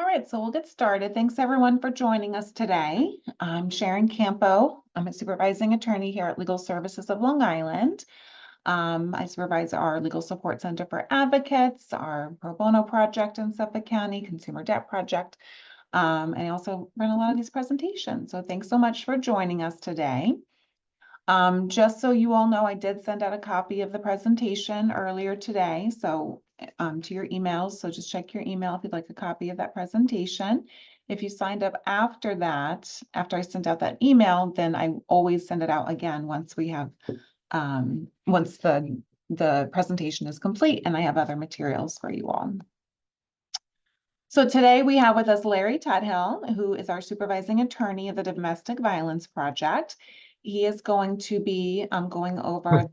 All right, so we'll get started. Thanks everyone for joining us today. I'm Sharon Campo. I'm a supervising attorney here at Legal Services of Long Island. I supervise our Legal Support Center for Advocates, our Pro Bono project in Suffolk County, Consumer Debt Project, and I also run a lot of these presentations. So thanks so much for joining us today. Just so you all know, I did send out a copy of the presentation earlier today, so to your emails. So just check your email if you'd like a copy of that presentation. If you signed up after that, after I sent out that email, then I always send it out again once we have once the presentation is complete and I have other materials for you all. So today we have with us Larry Tudhill, who is our supervising attorney of the Domestic Violence Project. He is going to be going over.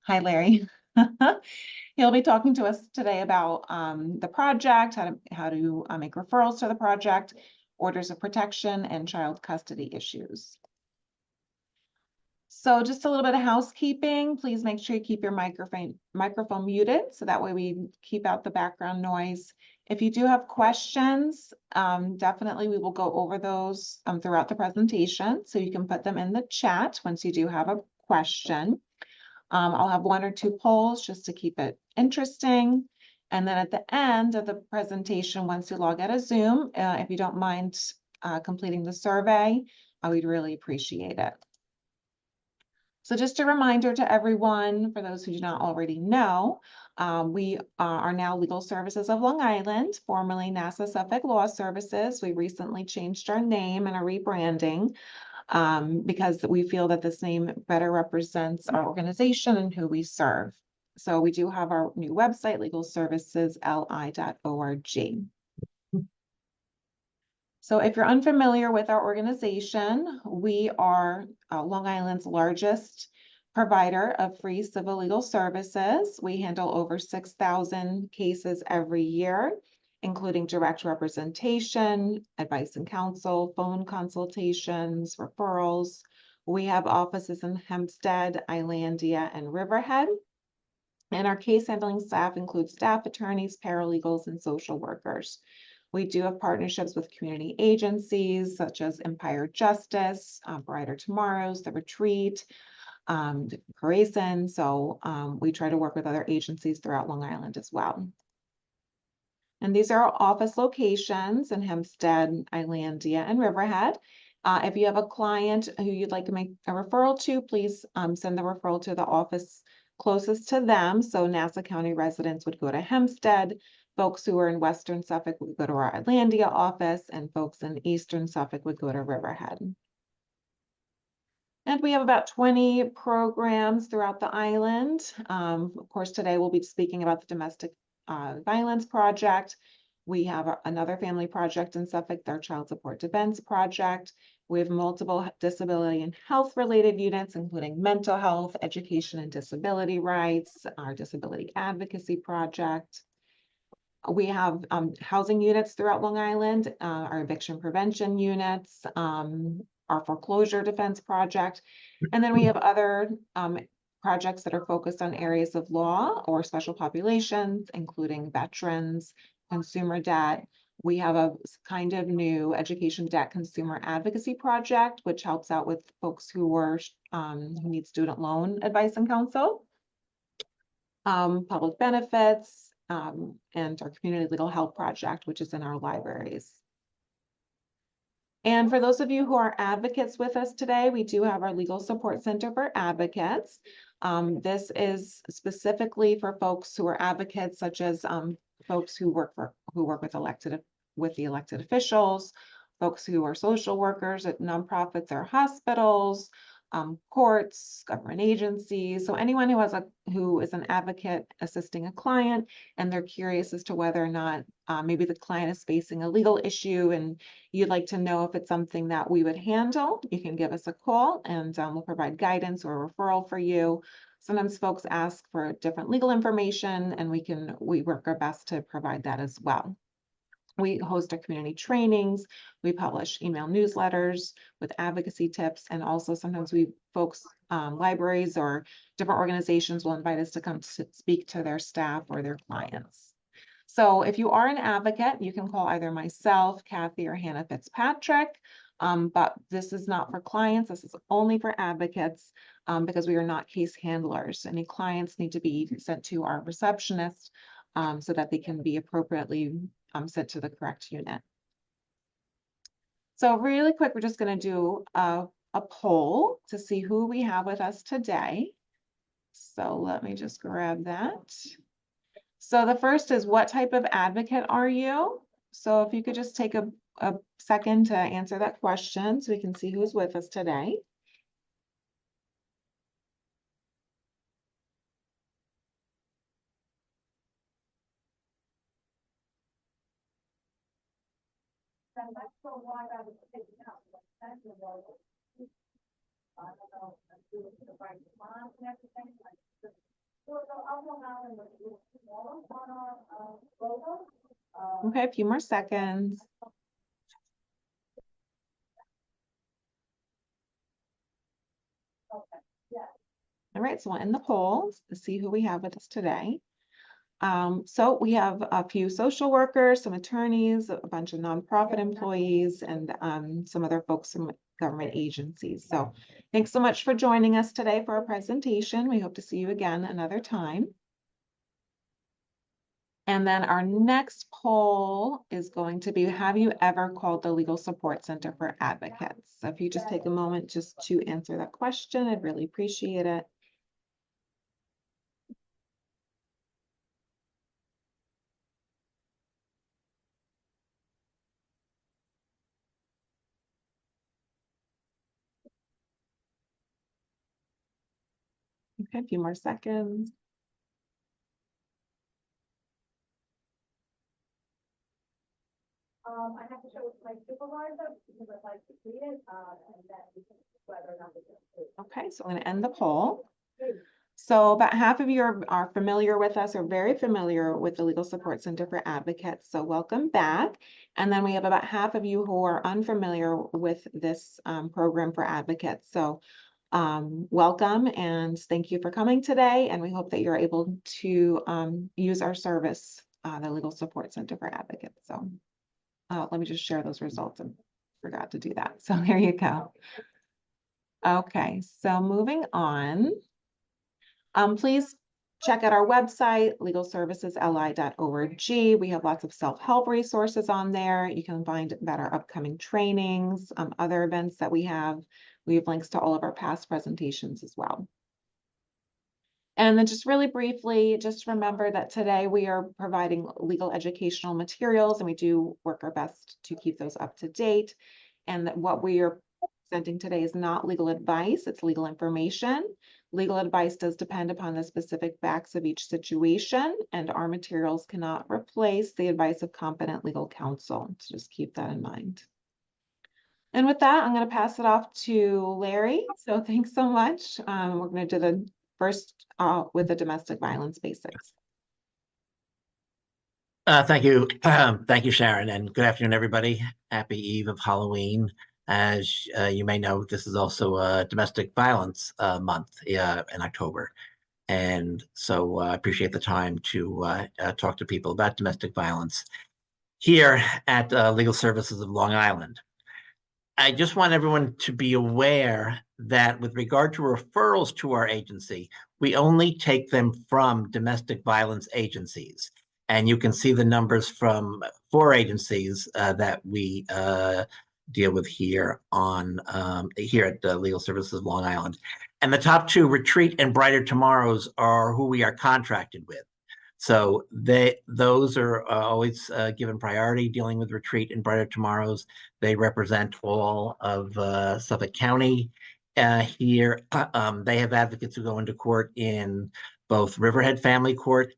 Hi, Larry. He'll be talking to us today about the project, how to make referrals to the project, orders of protection, and child custody issues. So just a little bit of housekeeping. Please make sure you keep your microphone muted, so that way we keep out the background noise. If you do have questions, definitely we will go over those throughout the presentation, so you can put them in the chat once you do have a question. I'll have one or two polls just to keep it interesting. And then at the end of the presentation, once you log out of Zoom, if you don't mind completing the survey, we'd really appreciate it. So just a reminder to everyone, for those who do not already know, we are now Legal Services of Long Island, formerly NASA Suffolk Law Services. We recently changed our name and are rebranding because we feel that this name better represents our organization and who we serve. So we do have our new website, legalservicesli.org. So if you're unfamiliar with our organization, we are Long Island's largest provider of free civil legal services. We handle over 6,000 cases every year, including direct representation, advice and counsel, phone consultations, referrals. We have offices in Hempstead, Islandia, and Riverhead. And our case handling staff includes staff attorneys, paralegals, and social workers. We do have partnerships with community agencies such as Empire Justice, Brighter Tomorrows, The Retreat, Corazon. So we try to work with other agencies throughout Long Island as well. And these are our office locations in Hempstead, Islandia, and Riverhead. If you have a client who you'd like to make a referral to, please send the referral to the office closest to them. So Nassau County residents would go to Hempstead. Folks who are in Western Suffolk would go to our Islandia office, and folks in Eastern Suffolk would go to Riverhead. And we have about 20 programs throughout the island. Of course, today we'll be speaking about the Domestic Violence Project. We have another family project in Suffolk, our Child Support Defense Project. We have multiple disability and health related units, including mental health, education and disability rights, our Disability Advocacy Project. We have housing units throughout Long Island, our eviction prevention units, our foreclosure defense project. And then we have other projects that are focused on areas of law or special populations, including veterans, consumer debt. We have a kind of new education debt consumer advocacy project, which helps out with folks who need student loan advice and counsel. Public benefits, and our community legal help project, which is in our libraries. And for those of you who are advocates with us today, we do have our Legal Support Center for Advocates. This is specifically for folks who are advocates, such as folks who work with the elected officials, folks who are social workers at nonprofits or hospitals, courts, government agencies. So anyone who is an advocate assisting a client and they're curious as to whether or not maybe the client is facing a legal issue and you'd like to know if it's something that we would handle, you can give us a call and we'll provide guidance or a referral for you. Sometimes folks ask for different legal information and we work our best to provide that as well. We host our community trainings. We publish email newsletters with advocacy tips, and also sometimes libraries or different organizations will invite us to come to speak to their staff or their clients. So if you are an advocate, you can call either myself, Kathy, or Hannah Fitzpatrick. But this is not for clients. This is only for advocates because we are not case handlers. Any clients need to be sent to our receptionist so that they can be appropriately sent to the correct unit. So really quick, we're just going to do a poll to see who we have with us today. So let me just grab that. So the first is, what type of advocate are you? So if you could just take a second to answer that question so we can see who's with us today. Okay, a few more seconds. All right, so we'll end the poll to see who we have with us today. So we have a few social workers, some attorneys, a bunch of nonprofit employees, and some other folks from government agencies. So thanks so much for joining us today for our presentation. We hope to see you again another time. And then our next poll is going to be, have you ever called the Legal Support Center for Advocates? So if you just take a moment just to answer that question, I'd really appreciate it. Okay, a few more seconds. I have to show it to my supervisor because I'd like to see it, and then we can whether or not it's approved. Okay, so I'm going to end the poll. So about half of you are familiar with us or very familiar with the Legal Support Center for Advocates. So welcome back. And then we have about half of you who are unfamiliar with this program for advocates. So welcome and thank you for coming today. And we hope that you're able to use our service, the Legal Support Center for Advocates. So let me just share those results. I forgot to do that. So there you go. Okay, so moving on. Please check out our website, legalservicesli.org. We have lots of self-help resources on there. You can find about our upcoming trainings, other events that we have. We have links to all of our past presentations as well. And then just really briefly, just remember that today we are providing legal educational materials, and we do work our best to keep those up to date. And that what we are presenting today is not legal advice, it's legal information. Legal advice does depend upon the specific facts of each situation, and our materials cannot replace the advice of competent legal counsel. So just keep that in mind. And with that, I'm going to pass it off to Larry. So thanks so much. We're going to do the first with the domestic violence basics. Thank you. Thank you, Sharon, and good afternoon, everybody. Happy Eve of Halloween. As you may know, this is also a domestic violence month in October. And so I appreciate the time to talk to people about domestic violence here at Legal Services of Long Island. I just want everyone to be aware that with regard to referrals to our agency, we only take them from domestic violence agencies. And you can see the numbers from 4 agencies that we deal with here on here at the Legal Services of Long Island. And the top 2, Retreat and Brighter Tomorrows, are who we are contracted with. So those are always given priority, dealing with Retreat and Brighter Tomorrows. They represent all of Suffolk County here. They have advocates who go into court in both Riverhead Family Court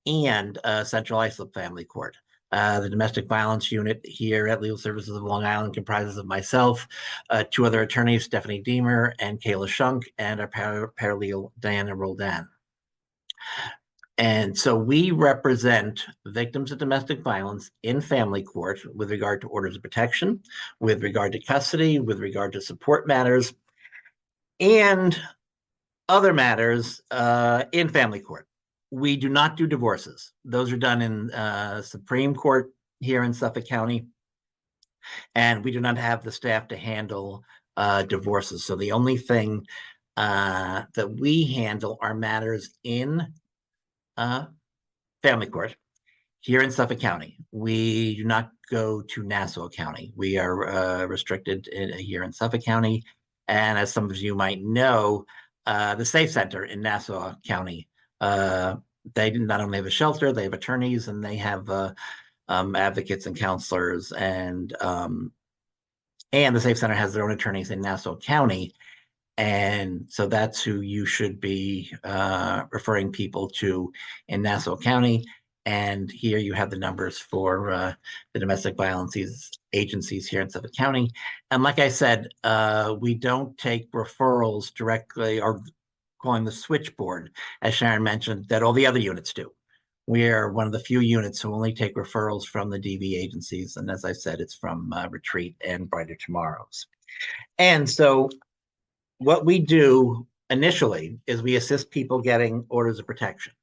and Central Islip Family Court. The domestic violence unit here at Legal Services of Long Island comprises of myself, 2 other attorneys, Stephanie Deemer and Kayla Shunk, and our paralegal, Diana Roldan. And so we represent victims of domestic violence in family court with regard to orders of protection, with regard to custody, with regard to support matters, and other matters in family court. we do not do divorces. Those are done in Supreme Court here in Suffolk County, and we do not have the staff to handle divorces. So the only thing that we handle are matters in family court here in Suffolk County. We do not go to Nassau County. We are restricted here in Suffolk County. And as some of you might know, the Safe Center in Nassau County, they not only have a shelter, they have attorneys, and they have advocates and counselors, and the Safe Center has their own attorneys in Nassau County. And so that's who you should be referring people to in Nassau County. And here you have the numbers for the domestic violence agencies here in Suffolk County. And like I said, we don't take referrals directly, or calling the switchboard, as Sharon mentioned, that all the other units do. We are one of the few units who only take referrals from the DV agencies. And as I said, it's from Retreat and Brighter Tomorrows. And so what we do initially is we assist people getting orders of protection.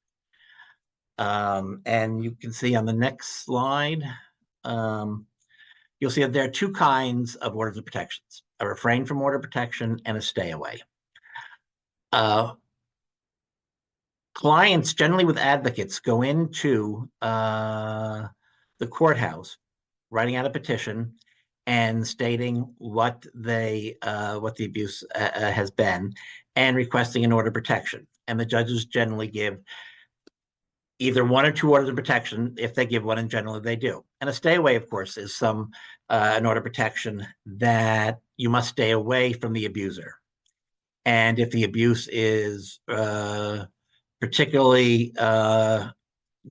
And you can see on the next slide, you'll see that there are two kinds of orders of protections: a refrain from order protection and a stay away. Clients, generally with advocates, go into the courthouse writing out a petition and stating what the abuse has been, and requesting an order of protection. And the judges generally give either one or two orders of protection. If they give one, and generally they do. And a stay away, of course, is an order of protection that you must stay away from the abuser. And if the abuse is particularly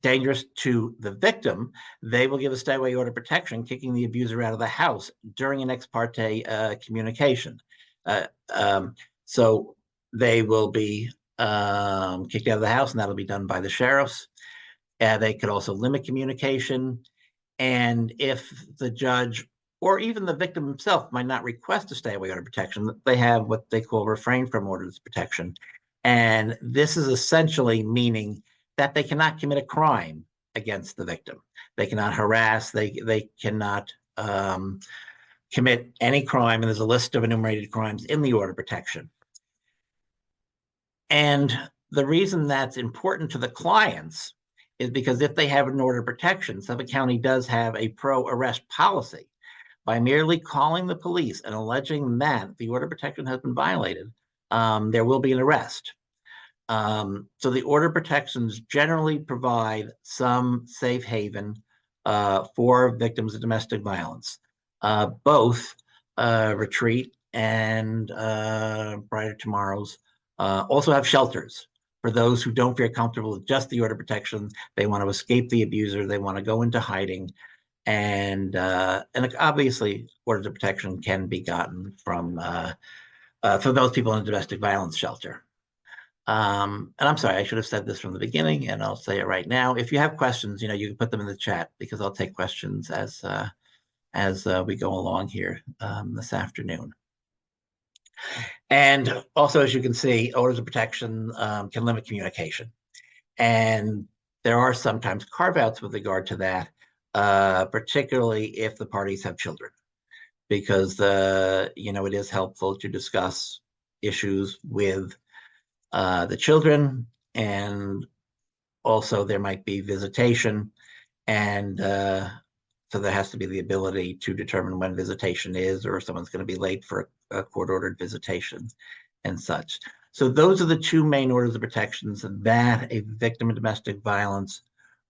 dangerous to the victim, they will give a stay away order of protection, kicking the abuser out of the house during an ex parte communication. So they will be kicked out of the house, and that'll be done by the sheriffs. They could also limit communication. And if the judge or even the victim himself might not request a stay away order of protection, they have what they call refrain from orders of protection. And this is essentially meaning that they cannot commit a crime against the victim. They cannot harass, they cannot commit any crime, and there's a list of enumerated crimes in the order of protection. And the reason that's important to the clients is because if they have an order of protection, Suffolk County does have a pro-arrest policy. By merely calling the police and alleging that the order of protection has been violated, there will be an arrest. So the order protections generally provide some safe haven for victims of domestic violence. Both Retreat and Brighter Tomorrows also have shelters for those who don't feel comfortable with just the order protection. They want to escape the abuser. They want to go into hiding. And obviously, orders of protection can be gotten from for those people in a domestic violence shelter. And I'm sorry, I should have said this from the beginning, and I'll say it right now. If you have questions, you can put them in the chat, because I'll take questions as we go along here this afternoon. And also, as you can see, orders of protection can limit communication. And there are sometimes carve-outs with regard to that, particularly if the parties have children, because it is helpful to discuss issues with the children, and also there might be visitation, and so there has to be the ability to determine when visitation is, or if someone's going to be late for a court-ordered visitation and such. So those are the two main orders of protections that a victim of domestic violence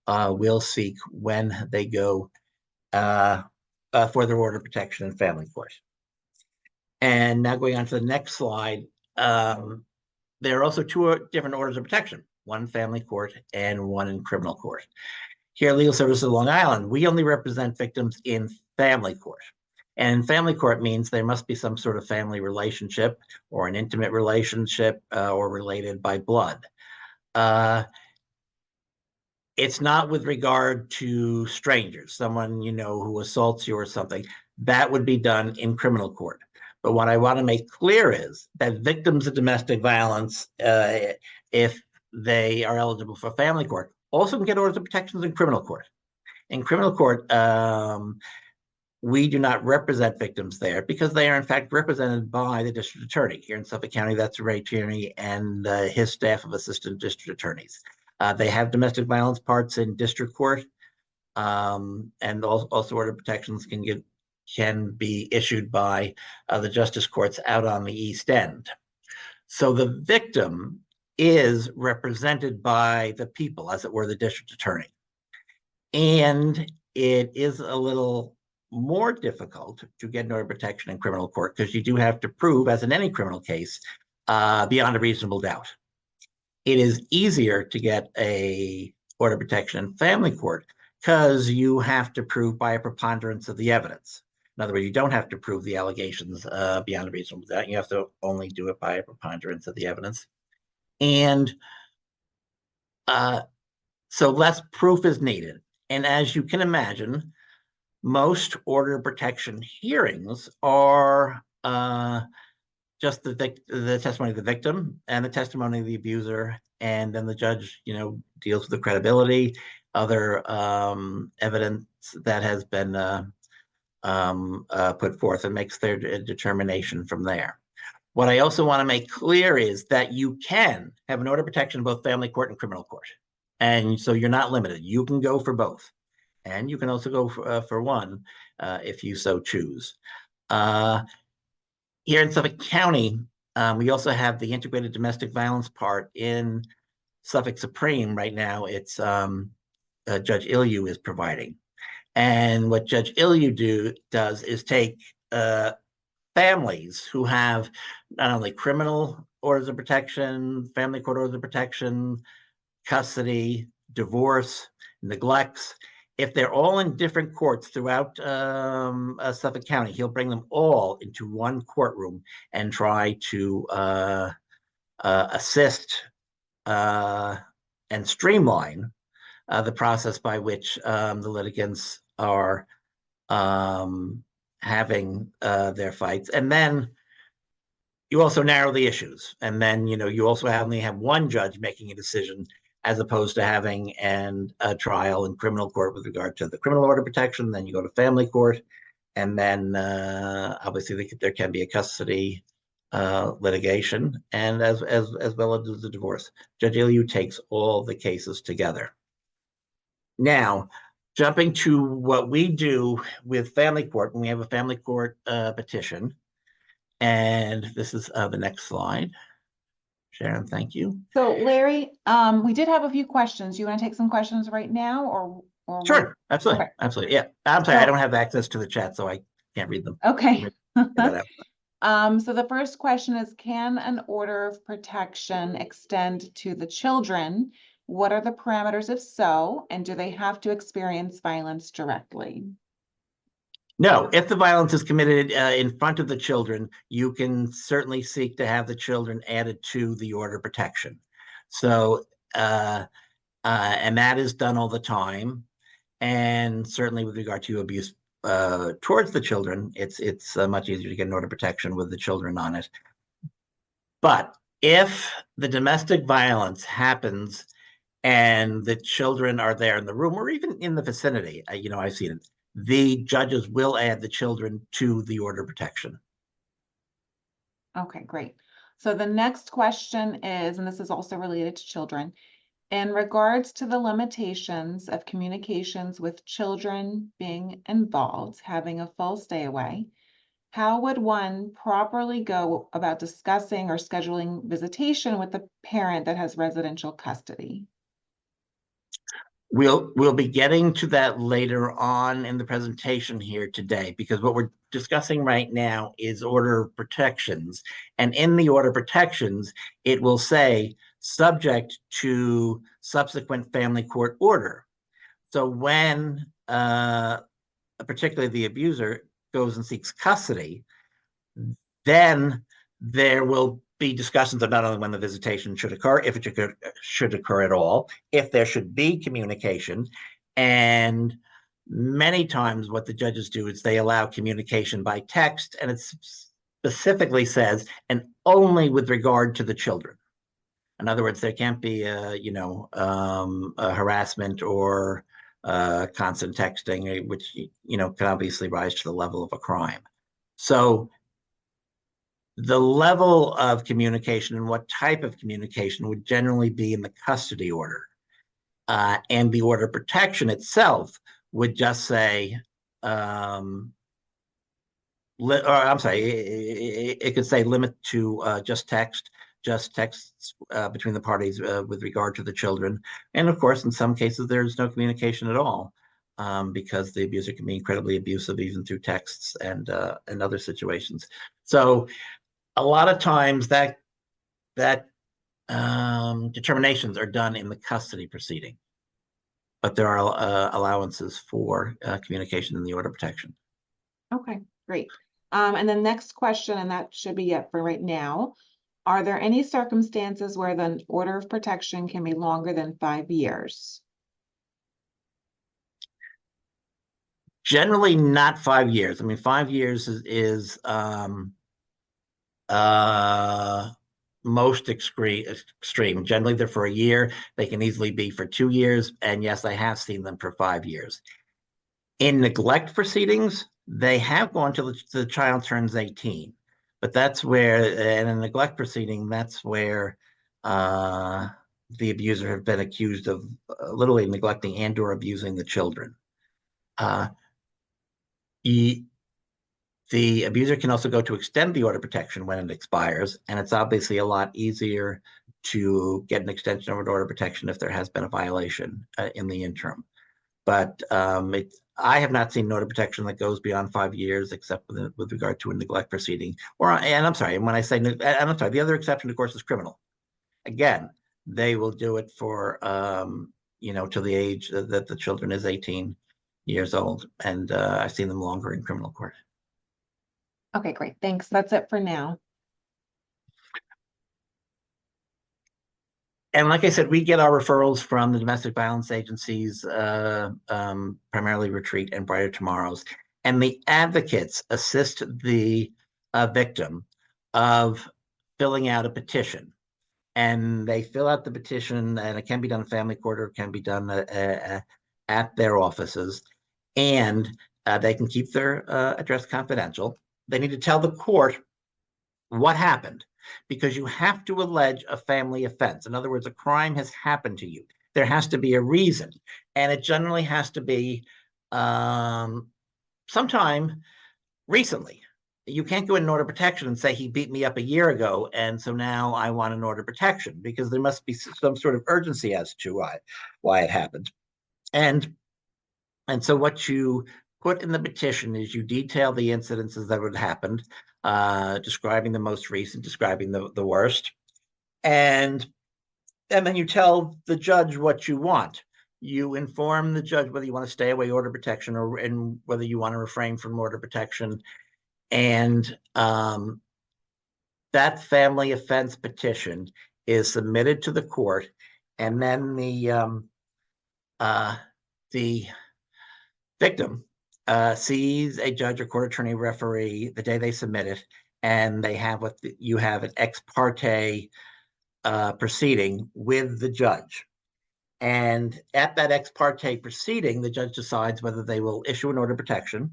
will seek when they go for their order of protection in family court. And now going on to the next slide, there are also two different orders of protection, one family court and one in criminal court. Here at Legal Services of Long Island, we only represent victims in family court. And family court means there must be some sort of family relationship, or an intimate relationship, or related by blood. It's not with regard to strangers, someone who assaults you or something. That would be done in criminal court. But what I want to make clear is that victims of domestic violence, if they are eligible for family court. Also can get orders of protections in criminal court. In criminal court, we do not represent victims there because they are in fact represented by the district attorney. Here in Suffolk County, that's Ray Tierney and his staff of assistant district attorneys. They have domestic violence parts in district court, and also order protections can be issued by the justice courts out on the East End. So the victim is represented by the people, as it were, the district attorney. And it is a little more difficult to get an order of protection in criminal court because you do have to prove, as in any criminal case, beyond a reasonable doubt. It is easier to get a order of protection in family court because you have to prove by a preponderance of the evidence. In other words, you don't have to prove the allegations beyond a reasonable doubt. You have to only do it by a preponderance of the evidence. And so less proof is needed. And as you can imagine, most order of protection hearings are just the testimony of the victim and the testimony of the abuser, and then the judge, deals with the credibility, other evidence that has been put forth, and makes their determination from there. What I also want to make clear is that you can have an order of protection in both family court and criminal court, and so you're not limited. You can go for both. And you can also go for one if you so choose. Here in Suffolk County, we also have the integrated domestic violence part in Suffolk Supreme. Right now, it's Judge Ilyu is providing. And what Judge Ilyu does is take families who have not only criminal orders of protection, family court orders of protection, custody, divorce, neglects. If they're all in different courts throughout Suffolk County, he'll bring them all into one courtroom and try to assist and streamline the process by which the litigants are having their fights. And then you also narrow the issues. And then, you also only have one judge making a decision, as opposed to having a trial in criminal court with regard to the criminal order protection. Then you go to family court, and then obviously there can be a custody litigation, and as well as the divorce. Judge Ilyu takes all the cases together. Now, jumping to what we do with family court, when we have a family court petition, and this is the next slide. Sharon, thank you. So Larry, we did have a few questions. You want to take some questions right now, or Sure, absolutely. Okay. Absolutely. Yeah. I'm sorry, I don't have access to the chat, so I can't read them. Okay. That out. So the first question is, can an order of protection extend to the children? What are the parameters if so, and do they have to experience violence directly? No, if the violence is committed in front of the children, you can certainly seek to have the children added to the order of protection. So, and that is done all the time. And certainly with regard to abuse towards the children, it's much easier to get an order of protection with the children on it. But if the domestic violence happens and the children are there in the room or even in the vicinity, I've seen it, the judges will add the children to the order of protection. Okay, great. So the next question is, and this is also related to children, in regards to the limitations of communications with children being involved, having a full stay away, how would one properly go about discussing or scheduling visitation with the parent that has residential custody? We'll be getting to that later on in the presentation here today, because what we're discussing right now is order of protections. And in the order of protections, it will say subject to subsequent family court order. So when particularly the abuser goes and seeks custody, then there will be discussions of not only when the visitation should occur, if it should occur at all, if there should be communication. And many times what the judges do is they allow communication by text, and it specifically says, and only with regard to the children. In other words, there can't be a harassment or constant texting, which can obviously rise to the level of a crime. So the level of communication and what type of communication would generally be in the custody order. And the order of protection itself would just say, or I'm sorry, it could say limit to just texts between the parties with regard to the children. And of course, in some cases, there's no communication at all because the abuser can be incredibly abusive even through texts and other situations. So a lot of times that determinations are done in the custody proceeding, but there are allowances for communication in the order of protection. Okay, great. And the next question, and that should be it for right now. Are there any circumstances where the order of protection can be longer than 5 years? Generally not 5 years. I mean, 5 years is most extreme. Generally, they're for a year. They can easily be for 2 years. And yes, I have seen them for 5 years. In neglect proceedings, they have gone till the child turns 18. But that's where, in a neglect proceeding, that's where the abuser have been accused of literally neglecting and or abusing the children. The abuser can also go to extend the order of protection when it expires, and it's obviously a lot easier to get an extension of an order of protection if there has been a violation in the interim. But I have not seen an order of protection that goes beyond 5 years, except with regard to a neglect proceeding. And I'm sorry, when I say, and I'm sorry, the other exception, of course, is criminal. Again, they will do it for, to the age that the children is 18 years old, and I've seen them longer in criminal court. Okay, great. Thanks. That's it for now. And like I said, we get our referrals from the domestic violence agencies, primarily Retreat and Brighter Tomorrows. And the advocates assist the victim of filling out a petition. And they fill out the petition, and it can be done in family court or it can be done at their offices. And they can keep their address confidential. They need to tell the court what happened, because you have to allege a family offense. In other words, a crime has happened to you. There has to be a reason, and it generally has to be sometime recently. You can't go in an order of protection and say he beat me up a year ago, and so now I want an order of protection, because there must be some sort of urgency as to why it happened. And so what you put in the petition is you detail the incidences that had happened, describing the most recent, describing the worst. And then you tell the judge what you want. You inform the judge whether you want to stay away order protection and whether you want to refrain from order protection. And that family offense petition is submitted to the court. And then the victim sees a judge or court attorney referee the day they submit it, and they have you have an ex parte proceeding with the judge. And at that ex parte proceeding, the judge decides whether they will issue an order of protection.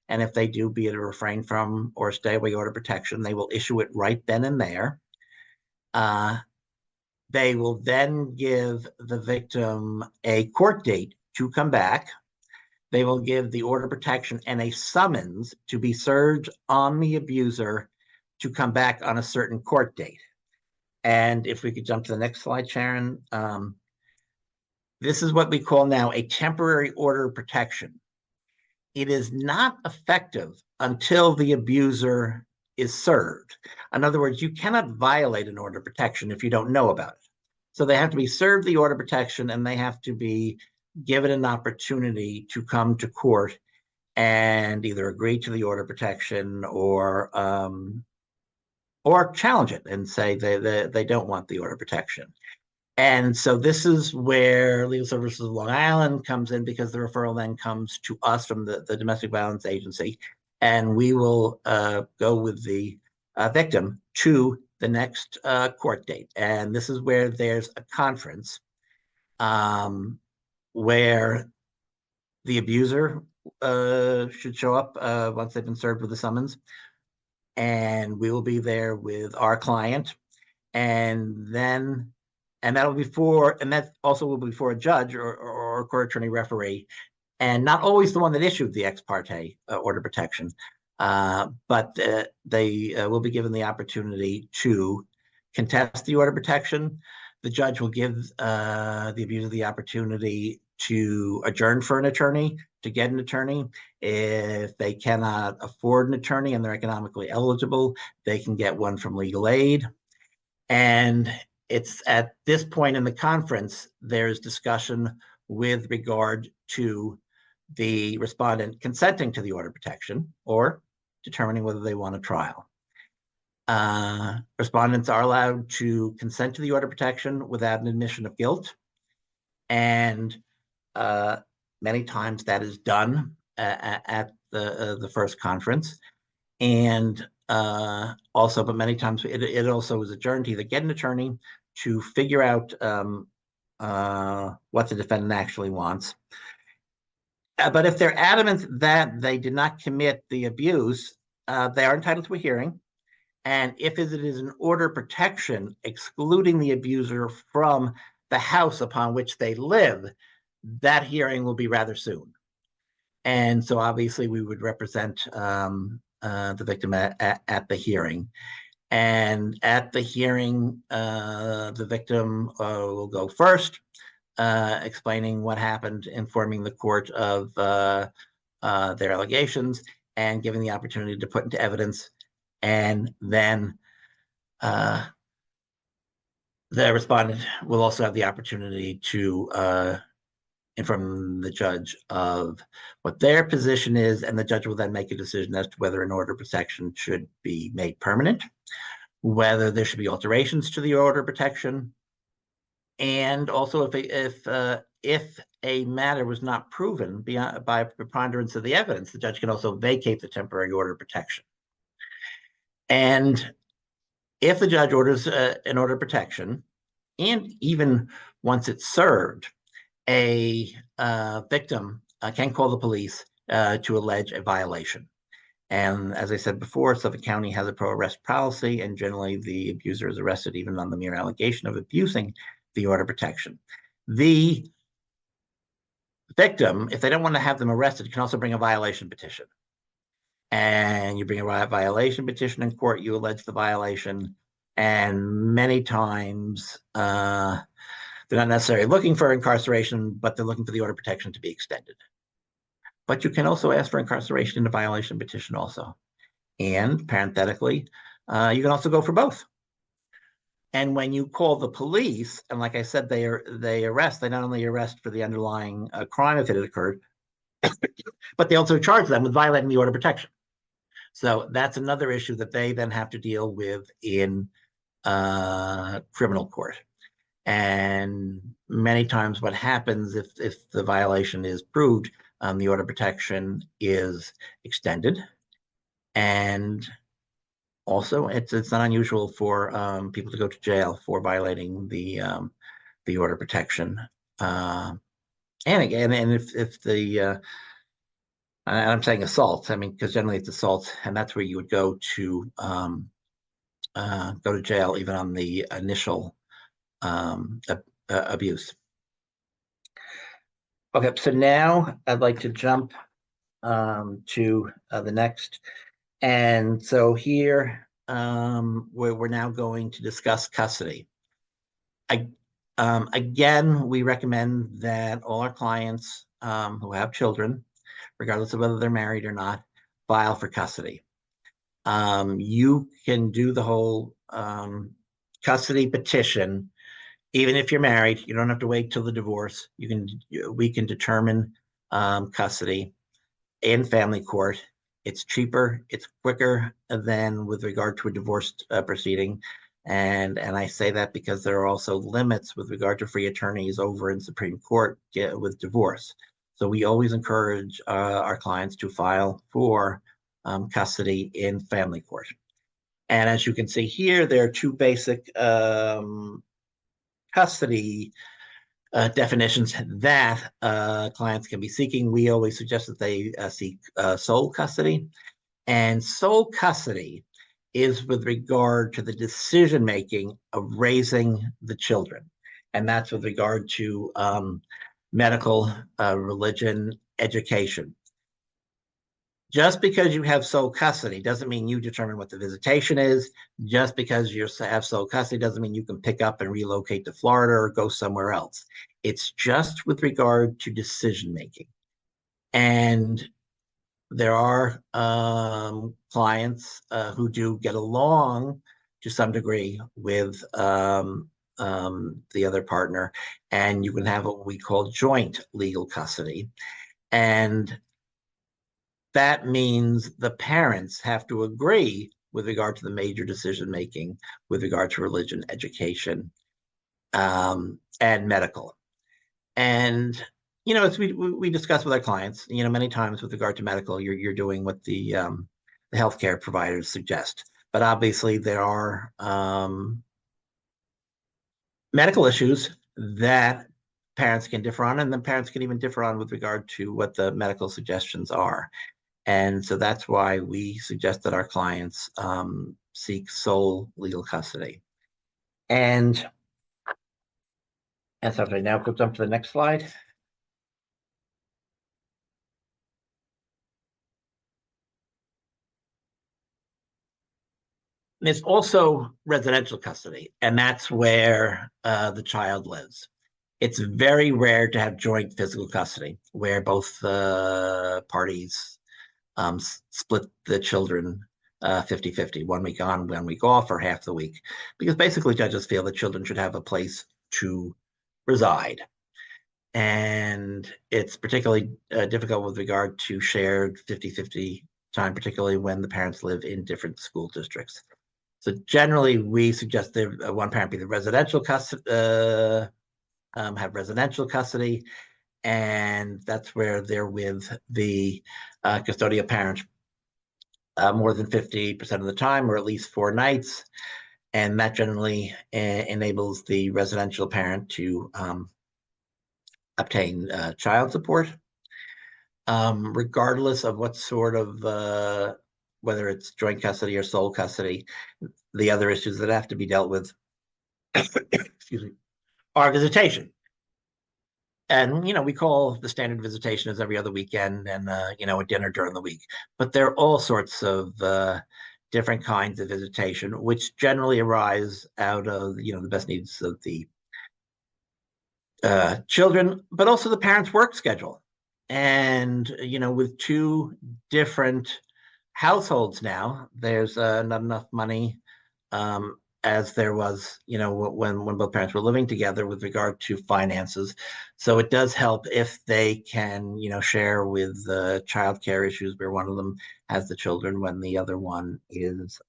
And if they do, be it a refrain from or stay away order of protection, they will issue it right then and there. They will then give the victim a court date to come back. They will give the order of protection and a summons to be served on the abuser to come back on a certain court date. And if we could jump to the next slide, Sharon. This is what we call now a temporary order of protection. It is not effective until the abuser is served. In other words, you cannot violate an order of protection if you don't know about it. So they have to be served the order of protection, and they have to be given an opportunity to come to court and either agree to the order of protection or challenge it and say they don't want the order of protection. And so this is where Legal Services of Long Island comes in, because the referral then comes to us from the Domestic Violence Agency, and we will go with the victim to the next court date. And this is where there's a conference where the abuser should show up once they've been served with the summons. And we will be there with our client. And that'll be and that also will be for a judge or a court attorney referee, and not always the one that issued the ex parte order protection, but they will be given the opportunity to contest the order protection. The judge will give the abuser the opportunity to adjourn for an attorney, to get an attorney. If they cannot afford an attorney and they're economically eligible, they can get one from legal aid. And it's at this point in the conference, there's discussion with regard to the respondent consenting to the order protection or determining whether they want a trial. Respondents are allowed to consent to the order protection without an admission of guilt. And many times that is done at the first conference. And also, but many times it also is adjourned to either get an attorney to figure out what the defendant actually wants. But if they're adamant that they did not commit the abuse, they are entitled to a hearing. And if it is an order protection excluding the abuser from the house upon which they live, that hearing will be rather soon. And so obviously we would represent the victim at the hearing. And at the hearing, the victim will go first, explaining what happened, informing the court of their allegations, and giving the opportunity to put into evidence. And then the respondent will also have the opportunity to inform the judge of what their position is, and the judge will then make a decision as to whether an order of protection should be made permanent, whether there should be alterations to the order of protection, and also if a matter was not proven by preponderance of the evidence, the judge can also vacate the temporary order of protection. And if the judge orders an order of protection, and even once it's served, a victim can call the police to allege a violation. And as I said before, Suffolk County has a pro-arrest policy, and generally the abuser is arrested even on the mere allegation of abusing the order of protection. The victim, if they don't want to have them arrested, can also bring a violation petition. And you bring a violation petition in court, you allege the violation, and many times they're not necessarily looking for incarceration, but they're looking for the order of protection to be extended. But you can also ask for incarceration in a violation petition also. And parenthetically, you can also go for both. And when you call the police, and like I said, they not only arrest for the underlying crime if it had occurred, but they also charge them with violating the order of protection. So that's another issue that they then have to deal with in criminal court. And many times what happens if the violation is proved, the order of protection is extended. And also it's not unusual for people to go to jail for violating the order of protection. And again, and if the I'm saying assault, I mean, because generally it's assault, and that's where you would go to jail even on the initial abuse. Okay, so now I'd like to jump to the next. And so here we're now going to discuss custody. Again, we recommend that all our clients who have children, regardless of whether they're married or not, file for custody. You can do the whole custody petition even if you're married. You don't have to wait till the divorce. We can determine custody in family court. It's cheaper, it's quicker than with regard to a divorce proceeding. And I say that because there are also limits with regard to free attorneys over in Supreme Court with divorce. So we always encourage our clients to file for custody in family court. And as you can see here, there are two basic custody definitions that clients can be seeking. We always suggest that they seek sole custody. And sole custody is with regard to the decision making of raising the children. And that's with regard to medical, religion, education. Just because you have sole custody doesn't mean you determine what the visitation is. Just because you have sole custody doesn't mean you can pick up and relocate to Florida or go somewhere else. It's just with regard to decision making. And there are clients who do get along to some degree with the other partner, and you can have what we call joint legal custody. And that means the parents have to agree with regard to the major decision making with regard to religion, education, and medical. And as we discuss with our clients, many times with regard to medical, you're doing what the healthcare providers suggest. But obviously, there are medical issues that parents can differ on, and then parents can even differ on with regard to what the medical suggestions are. And so that's why we suggest that our clients seek sole legal custody. And so now we'll jump to the next slide. There's also residential custody, and that's where the child lives. It's very rare to have joint physical custody where both parties split the children 50-50, 1 week on, 1 week off, or half the week, because basically judges feel that children should have a place to reside. And it's particularly difficult with regard to shared 50-50 time, particularly when the parents live in different school districts. So generally, we suggest that one parent be the residential custody, have residential custody, and that's where they're with the custodial parent more than 50% of the time, or at least 4 nights. And that generally enables the residential parent to obtain child support, regardless of what sort of, whether it's joint custody or sole custody. The other issues that have to be dealt with, excuse me, are visitation. And, we call the standard visitation as every other weekend and, a dinner during the week. But there are all sorts of different kinds of visitation, which generally arise out of, the best needs of the children, but also the parents' work schedule. And, with 2 different households now, there's not enough money as there was, when both parents were living together with regard to finances. So it does help if they can, share with childcare issues where one of them has the children when the other one is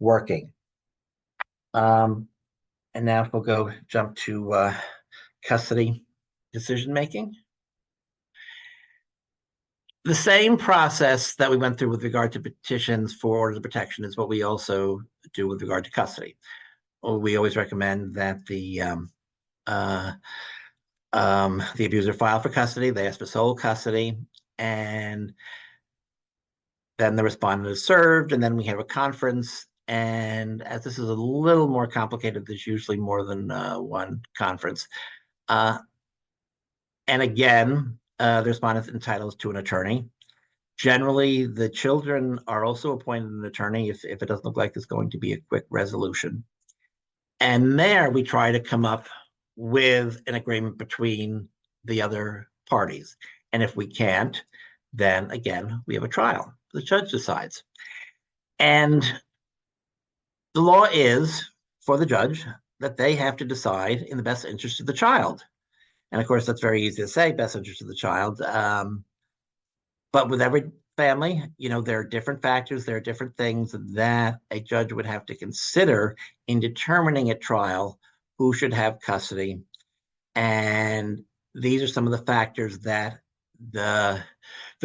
working. And now if we'll jump to custody decision making. The same process that we went through with regard to petitions for orders of protection is what we also do with regard to custody. We always recommend that the abuser file for custody. They ask for sole custody, and then the respondent is served, and then we have a conference. And as this is a little more complicated, there's usually more than one conference. And again, the respondent entitles to an attorney. Generally, the children are also appointed an attorney if it doesn't look like there's going to be a quick resolution. And there we try to come up with an agreement between the other parties. And if we can't, then again, we have a trial. The judge decides. And the law is for the judge that they have to decide in the best interest of the child. And of course, that's very easy to say, best interest of the child. But with every family, there are different factors, there are different things that a judge would have to consider in determining at trial who should have custody. And these are some of the factors that the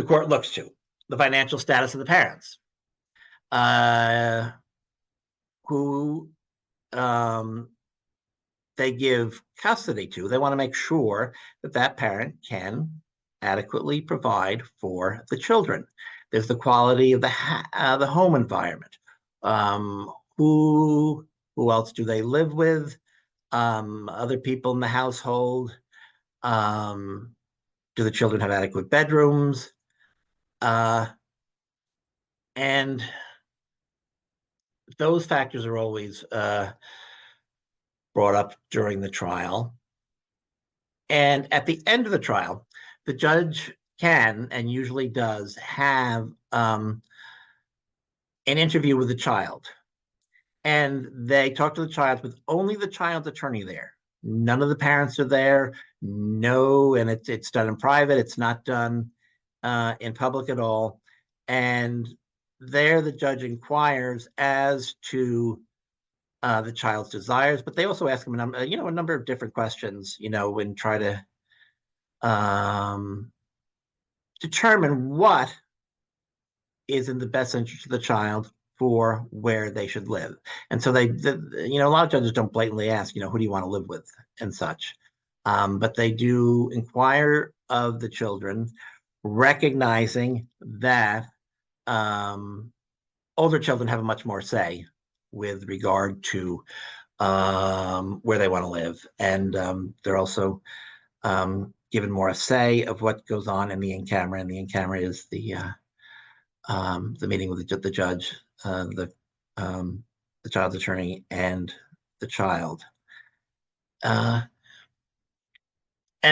court looks to. The financial status of the parents. who they give custody to, they want to make sure that that parent can adequately provide for the children. There's the quality of the home environment. Who else do they live with? Other people in the household. Do the children have adequate bedrooms? And those factors are always brought up during the trial. And at the end of the trial, the judge can and usually does have an interview with the child. And they talk to the child with only the child's attorney there. None of the parents are there. No, and it's done in private. It's not done in public at all. And there the judge inquires as to the child's desires, but they also ask him a number of different questions, and try to determine what is in the best interest of the child for where they should live. And so a lot of judges don't blatantly ask, who do you want to live with and such. But they do inquire of the children, recognizing that older children have a much more say with regard to where they want to live. And they're also given more a say of what goes on in the in-camera. And the in-camera is the meeting with the judge, the child's attorney, and the child. And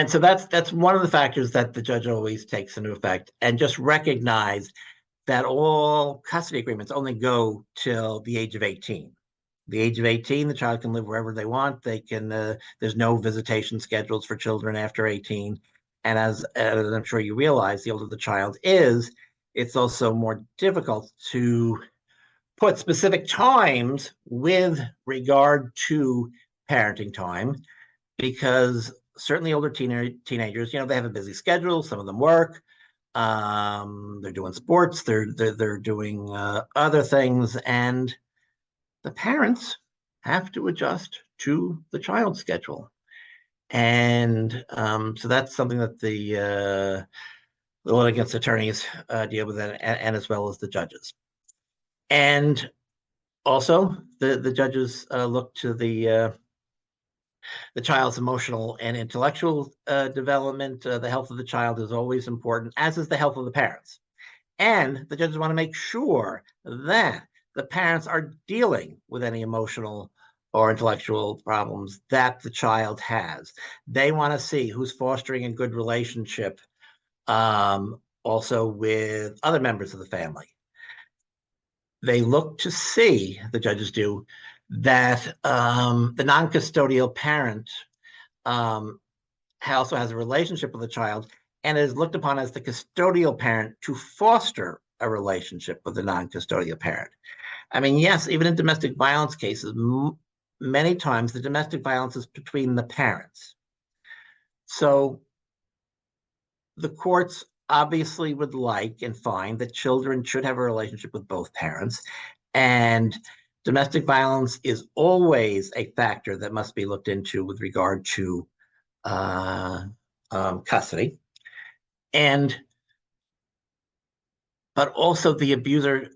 so that's one of the factors that the judge always takes into effect, and just recognize that all custody agreements only go till the age of 18. The age of 18, the child can live wherever they want. They can. There's no visitation schedules for children after 18. And as I'm sure you realize, the older the child is, it's also more difficult to put specific times with regard to parenting time, because certainly older teenagers, they have a busy schedule. Some of them work. They're doing sports. They're doing other things, and the parents have to adjust to the child's schedule. And so that's something that the litigants attorneys deal with, and as well as the judges. And also the judges look to the child's emotional and intellectual development. The health of the child is always important, as is the health of the parents. And the judges want to make sure that the parents are dealing with any emotional or intellectual problems that the child has. They want to see who's fostering a good relationship, also with other members of the family. They look to see, the judges do, that the non-custodial parent also has a relationship with the child and is looked upon as the custodial parent to foster a relationship with the non-custodial parent. I mean, yes, even in domestic violence cases, many times the domestic violence is between the parents. So the courts obviously would like and find that children should have a relationship with both parents. And domestic violence is always a factor that must be looked into with regard to custody. But also the abuser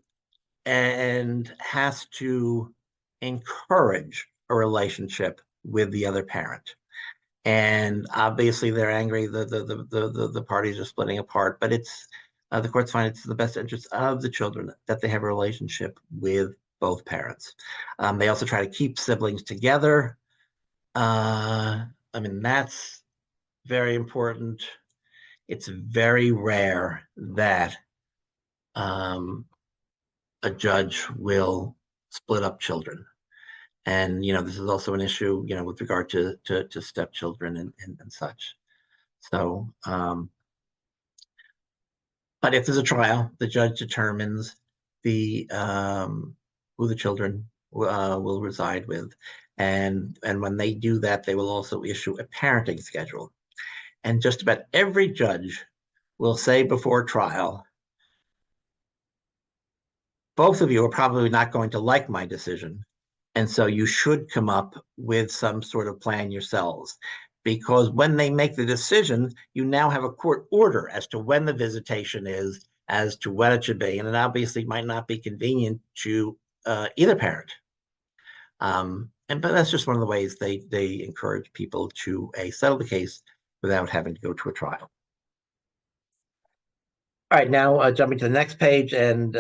has to encourage a relationship with the other parent. And obviously they're angry, the parties are splitting apart, but it's the courts find it's in the best interest of the children that they have a relationship with both parents. They also try to keep siblings together. I mean, that's very important. It's very rare that a judge will split up children. And, this is also an issue, with regard to stepchildren and such. So, but if there's a trial, the judge determines who the children will reside with. And when they do that, they will also issue a parenting schedule. And just about every judge will say before trial, both of you are probably not going to like my decision, And so you should come up with some sort of plan yourselves, because when they make the decision, you now have a court order as to when the visitation is, as to when it should be. And it obviously might not be convenient to either parent. But that's just one of the ways they encourage people to settle the case without having to go to a trial. All right, now jumping to the next page, and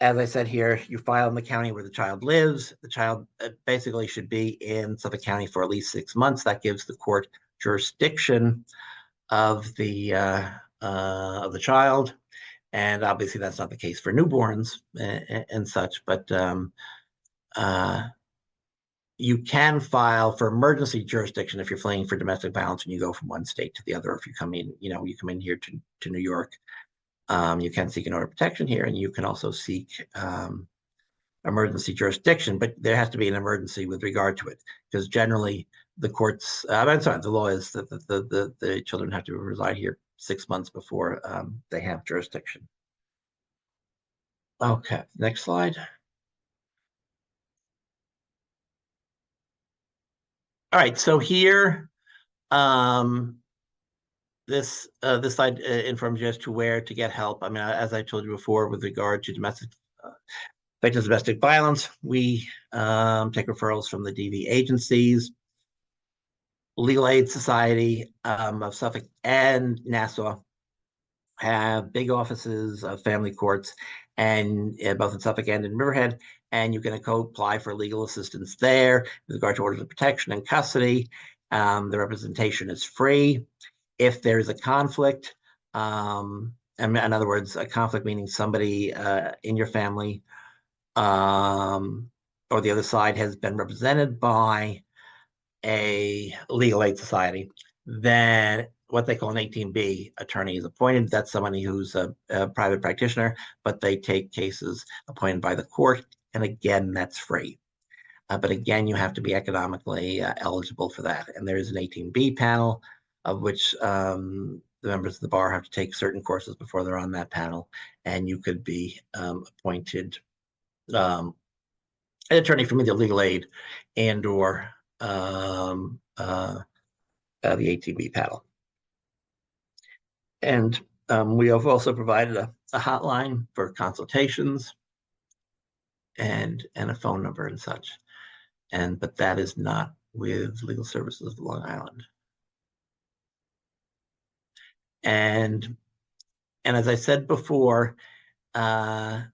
as I said here, you file in the county where the child lives. The child basically should be in Suffolk County for at least 6 months. That gives the court jurisdiction of the child, and obviously that's not the case for newborns and such. But you can file for emergency jurisdiction if you're fleeing for domestic violence and you go from one state to the other. If you come in, you come in here to New York, you can seek an order of protection here, and you can also seek emergency jurisdiction, but there has to be an emergency with regard to it, because generally the courts, I'm sorry, the law is that the children have to reside here 6 months before they have jurisdiction. Okay, next slide. All right, so here, this slide informs you as to where to get help. I mean, as I told you before, with regard to victims of domestic violence, we take referrals from the DV agencies. Legal Aid Society of Suffolk and Nassau have big offices of family courts, and both in Suffolk and in Riverhead, and you can go apply for legal assistance there with regard to orders of protection and custody. The representation is free. If there is a conflict, in other words, a conflict meaning somebody in your family or the other side has been represented by a legal aid society, then what they call an 18B attorney is appointed. That's somebody who's a private practitioner, but they take cases appointed by the court. And again, that's free. But again, you have to be economically eligible for that. And there is an 18B panel, of which the members of the bar have to take certain courses before they're on that panel. And you could be appointed an attorney from either legal aid and or the 18B panel. And we have also provided a hotline for consultations and a phone number and such. But that is not with Legal Services of Long Island. And as I said before, the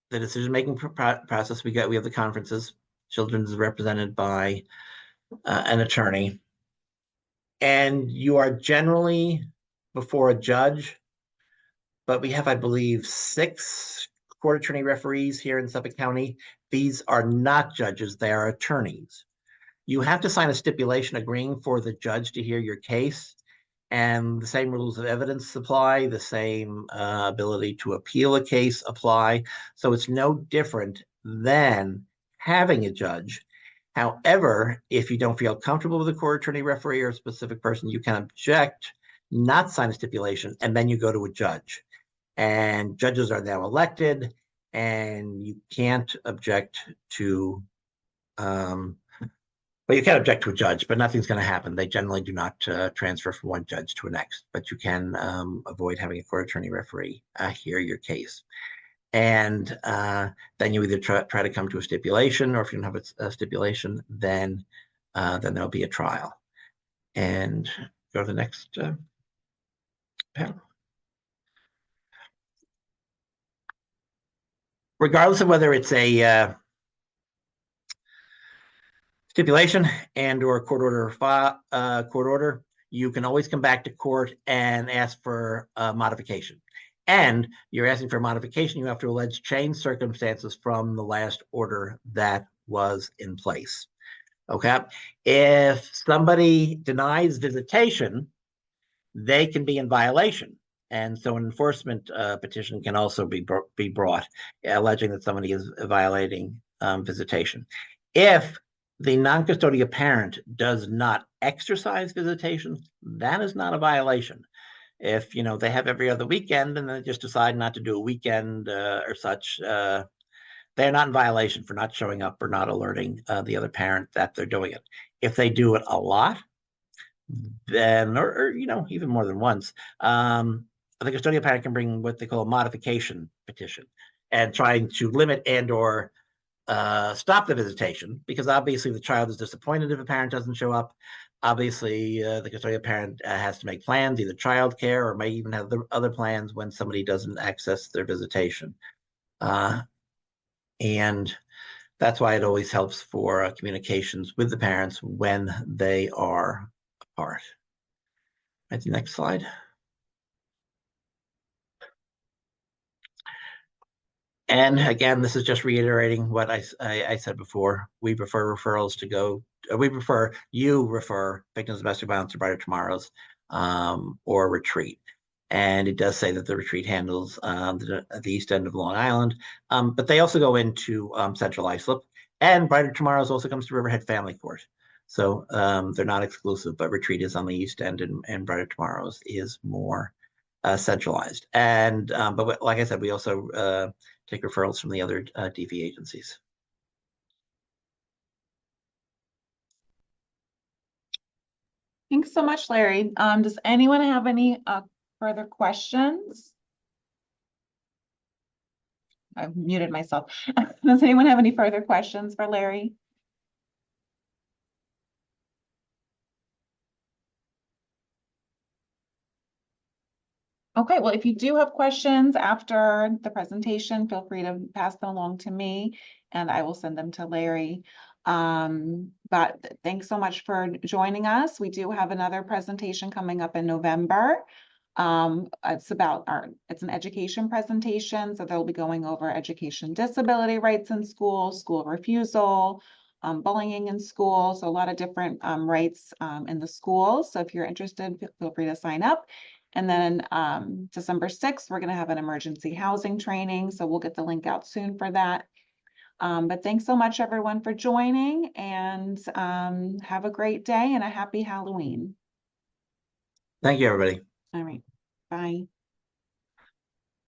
decision-making process, we have the conferences. Children is represented by an attorney, and you are generally before a judge, but we have, I believe, 6 court attorney referees here in Suffolk County. These are not judges, they are attorneys. You have to sign a stipulation agreeing for the judge to hear your case, and the same rules of evidence apply, the same ability to appeal a case apply. So it's no different than having a judge. However, if you don't feel comfortable with a court attorney referee or a specific person, you can object, not sign a stipulation, and then you go to a judge. And judges are now elected, and you can't object to, well, you can't object to a judge, but nothing's going to happen. They generally do not transfer from one judge to the next, but you can avoid having a court attorney referee hear your case. And then you either try to come to a stipulation, or if you don't have a stipulation, then there'll be a trial. And go to the next panel. Regardless of whether it's a stipulation and or court order, you can always come back to court and ask for a modification. And you're asking for a modification, you have to allege changed circumstances from the last order that was in place. Okay. If somebody denies visitation, they can be in violation. And so an enforcement petition can also be brought, alleging that somebody is violating visitation. If the non-custodial parent does not exercise visitation, that is not a violation. If they have every other weekend and they just decide not to do a weekend or such, they're not in violation for not showing up or not alerting the other parent that they're doing it. If they do it a lot, then, or even more than once, the custodial parent can bring what they call a modification petition and trying to limit and or stop the visitation, because obviously the child is disappointed if a parent doesn't show up. Obviously, the custodial parent has to make plans, either childcare or may even have the other plans when somebody doesn't access their visitation. And that's why it always helps for communications with the parents when they are apart. Right, the next slide. And again, this is just reiterating what I said before. We prefer referrals to go. We prefer you refer victims of domestic violence to Brighter Tomorrows or Retreat. And it does say that the Retreat handles the east end of Long Island, but they also go into Central Islip. And Brighter Tomorrows also comes to Riverhead Family Court. So they're not exclusive, but Retreat is on the east end, and Brighter Tomorrows is more centralized. And but like I said, we also take referrals from the other DV agencies. Thanks so much, Larry. Does anyone have any further questions? I've muted myself. Does anyone have any further questions for Larry? Okay, well, if you do have questions after the presentation, feel free to pass them along to me and I will send them to Larry. But thanks so much for joining us. We do have another presentation coming up in November. It's an education presentation. So they'll be going over education disability rights in school, school refusal, bullying in school. So a lot of different rights in the schools. So if you're interested, feel free to sign up. And then December 6th, we're going to have an emergency housing training. So we'll get the link out soon for that. But thanks so much, everyone, for joining, and have a great day and a happy Halloween. Thank you, everybody. All right. Bye.